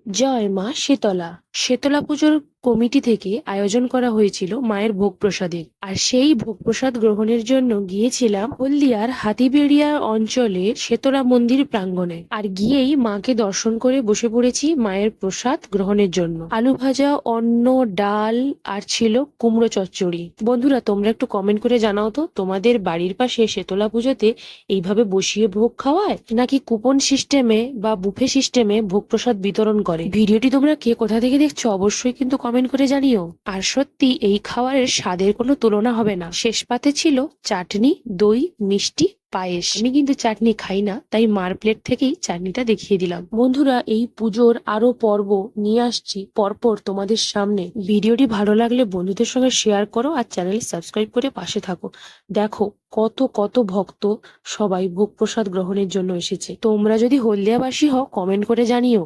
জয় মা শীতলা। শীতলা পুজোর কমিটি থেকে আয়োজন করা হয়েছিল মায়ের ভোগ প্রসাদের, আর সেই ভোগ প্রসাদ গ্রহণের জন্য গিয়েছিলাম হলদিয়ার হাতিবেড়িয়া অঞ্চলের শীতলা মন্দির প্রাঙ্গণে। আর গিয়েই মাকে দর্শন করে বসে পড়েছি মায়ের প্রসাদ গ্রহণের জন্য। আলু ভাজা, অন্ন, ডাল আর ছিল কুমড়ো চচ্চড়ি। বন্ধুরা, তোমরা একটু কমেন্ট করে জানাও তো, তোমাদের বাড়ির পাশে শীতলা পুজোতে এইভাবে বসিয়ে ভোগ খাওয়ায়, নাকি কুপন সিস্টেমে বা বুফে সিস্টেমে ভোগ প্রসাদ বিতরণ করে? ভিডিওটি তোমরা কে কোথা থেকে দেখছো অবশ্যই কিন্তু কমেন্ট করে জানিও। আর সত্যি এই খাবারের স্বাদের কোনো তুলনা হবে না। শেষ পাতে ছিল চাটনি, দই, মিষ্টি, পায়েস। আমি কিন্তু চাটনি খাই না, তাই মার প্লেট থেকেই চাটনিটা দেখিয়ে দিলাম। বন্ধুরা, এই পুজোর আরো পর্ব নিয়ে আসছি পরপর তোমাদের সামনে। ভিডিওটি ভালো লাগলে বন্ধুদের সঙ্গে শেয়ার করো আর চ্যানেল সাবস্ক্রাইব করে পাশে থাকো। দেখো কত কত ভক্ত সবাই ভোগ প্রসাদ গ্রহণের জন্য এসেছে। তোমরা যদি হলদিয়াবাসী হও কমেন্ট করে জানিও।